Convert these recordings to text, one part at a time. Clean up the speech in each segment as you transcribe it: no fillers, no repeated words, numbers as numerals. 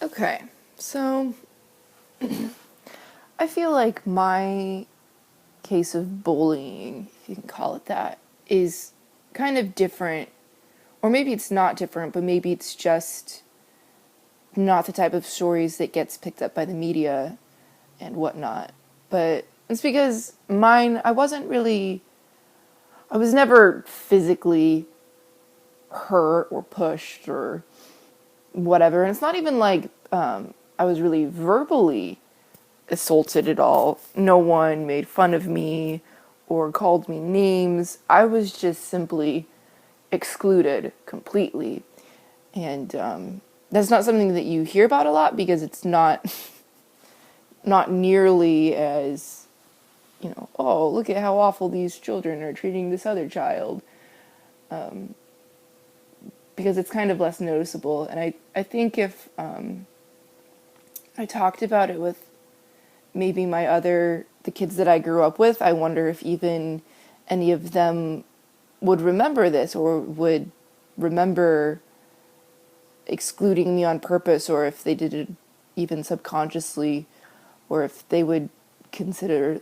Okay, so I feel like my case of bullying, if you can call it that, is kind of different. Or maybe it's not different, but maybe it's just not the type of stories that gets picked up by the media and whatnot. But it's because I was never physically hurt or pushed or whatever. And it's not even like I was really verbally assaulted at all. No one made fun of me or called me names. I was just simply excluded completely. And that's not something that you hear about a lot because it's not nearly as, oh, look at how awful these children are treating this other child. Because it's kind of less noticeable. And I think if I talked about it with maybe the kids that I grew up with, I wonder if even any of them would remember this or would remember excluding me on purpose, or if they did it even subconsciously, or if they would consider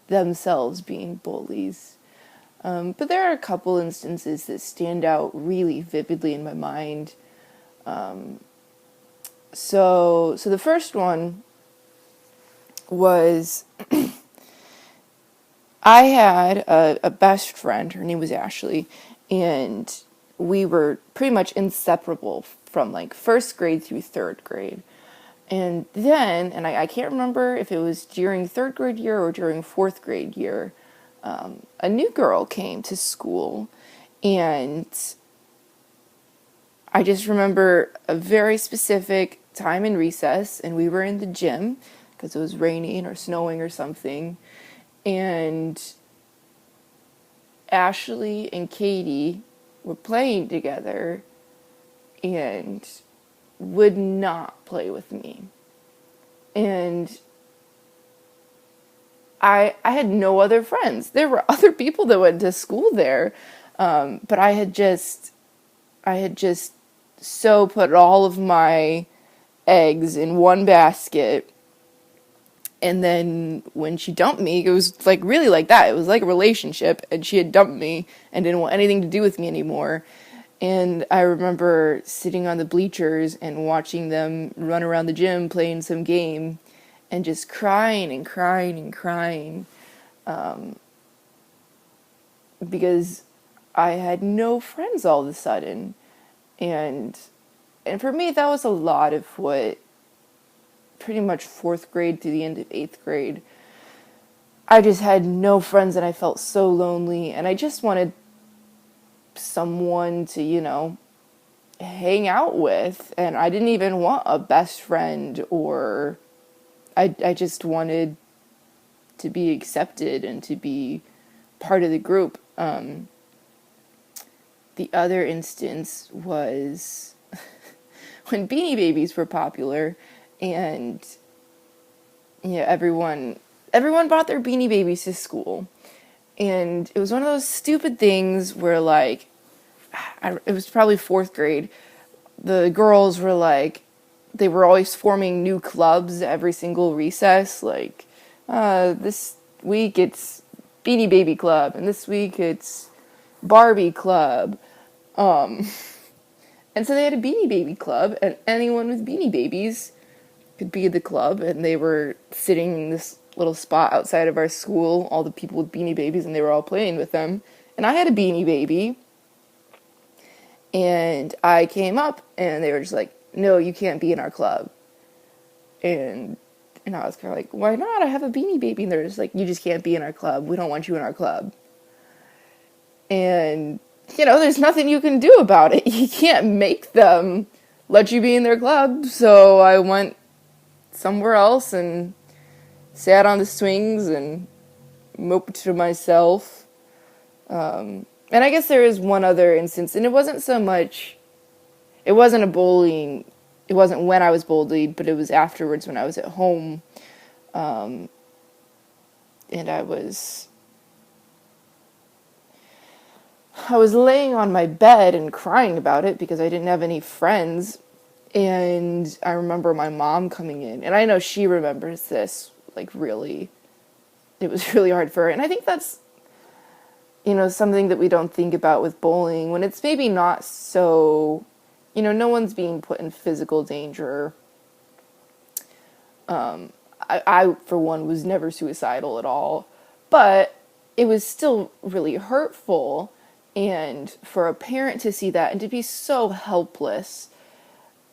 themselves being bullies. But there are a couple instances that stand out really vividly in my mind. So the first one was I had a best friend. Her name was Ashley, and we were pretty much inseparable from like first grade through third grade. And then, and I can't remember if it was during third grade year or during fourth grade year, a new girl came to school, and I just remember a very specific time in recess, and we were in the gym because it was raining or snowing or something, and Ashley and Katie were playing together and would not play with me. And I had no other friends. There were other people that went to school there, but I had just so put all of my eggs in one basket. And then when she dumped me, it was like really like that. It was like a relationship, and she had dumped me and didn't want anything to do with me anymore. And I remember sitting on the bleachers and watching them run around the gym playing some game and just crying and crying and crying, because I had no friends all of a sudden. And for me, that was a lot of what pretty much fourth grade through the end of eighth grade. I just had no friends and I felt so lonely, and I just wanted someone to, hang out with. And I didn't even want a best friend, or I just wanted to be accepted and to be part of the group. The other instance was when Beanie Babies were popular, and everyone brought their Beanie Babies to school. And it was one of those stupid things where, like, it was probably fourth grade. The girls were like, they were always forming new clubs every single recess. Like, this week it's Beanie Baby Club, and this week it's Barbie Club. And so they had a Beanie Baby Club, and anyone with Beanie Babies could be the club, and they were sitting in this little spot outside of our school, all the people with Beanie Babies, and they were all playing with them. And I had a Beanie Baby, and I came up, and they were just like, no, you can't be in our club. And I was kind of like, why not? I have a Beanie Baby. And they're just like, you just can't be in our club. We don't want you in our club. And, there's nothing you can do about it. You can't make them let you be in their club. So I went somewhere else and sat on the swings and moped to myself. And I guess there is one other instance, and it wasn't a bullying, it wasn't when I was bullied, but it was afterwards when I was at home. And I was laying on my bed and crying about it because I didn't have any friends. And I remember my mom coming in, and I know she remembers this, like, really, it was really hard for her. And I think that's, something that we don't think about with bullying, when it's maybe not so, no one's being put in physical danger. I, for one, was never suicidal at all, but it was still really hurtful. And for a parent to see that and to be so helpless,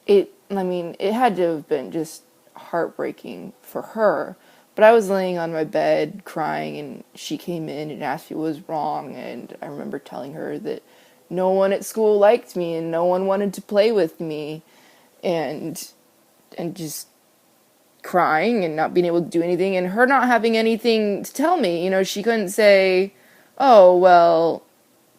it had to have been just heartbreaking for her. But I was laying on my bed crying, and she came in and asked me what was wrong. And I remember telling her that no one at school liked me and no one wanted to play with me, and just crying and not being able to do anything, and her not having anything to tell me. She couldn't say, oh, well,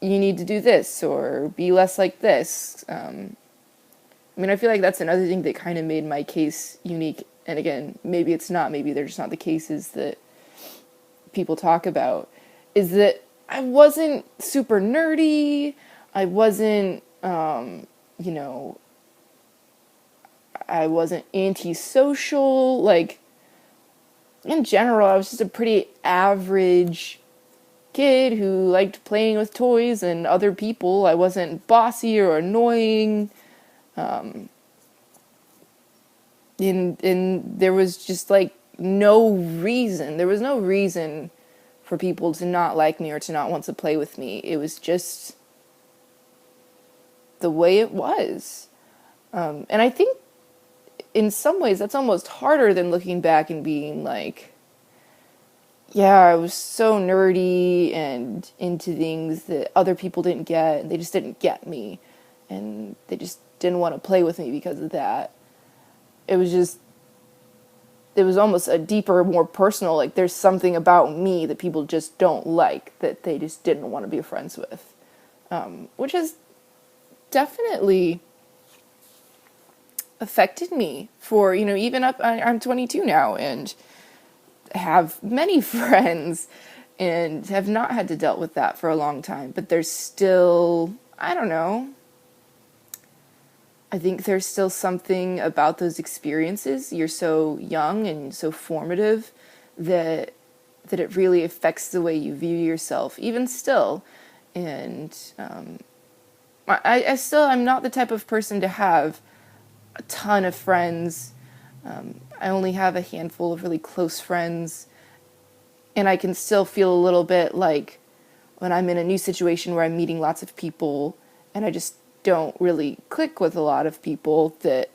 you need to do this or be less like this. I feel like that's another thing that kind of made my case unique. And again, maybe it's not, maybe they're just not the cases that people talk about, is that I wasn't super nerdy. I wasn't, I wasn't antisocial. Like, in general, I was just a pretty average kid who liked playing with toys and other people. I wasn't bossy or annoying. And there was just, like, no reason. There was no reason for people to not like me or to not want to play with me. It was just the way it was. And I think in some ways that's almost harder than looking back and being like, yeah, I was so nerdy and into things that other people didn't get, and they just didn't get me, and they just didn't want to play with me because of that. It was almost a deeper, more personal, like, there's something about me that people just don't like, that they just didn't want to be friends with. Which has definitely affected me for, even I'm 22 now and have many friends and have not had to deal with that for a long time. But there's still, I don't know, I think there's still something about those experiences. You're so young and so formative that it really affects the way you view yourself, even still. And I'm not the type of person to have a ton of friends. I only have a handful of really close friends, and I can still feel a little bit like when I'm in a new situation where I'm meeting lots of people and I just don't really click with a lot of people, that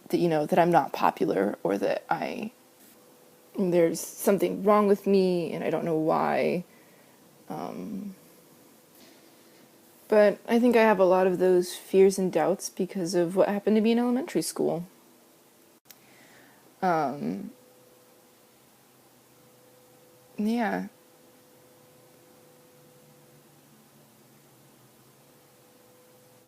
I'm not popular, or that there's something wrong with me and I don't know why. But I think I have a lot of those fears and doubts because of what happened to me in elementary school. Yeah.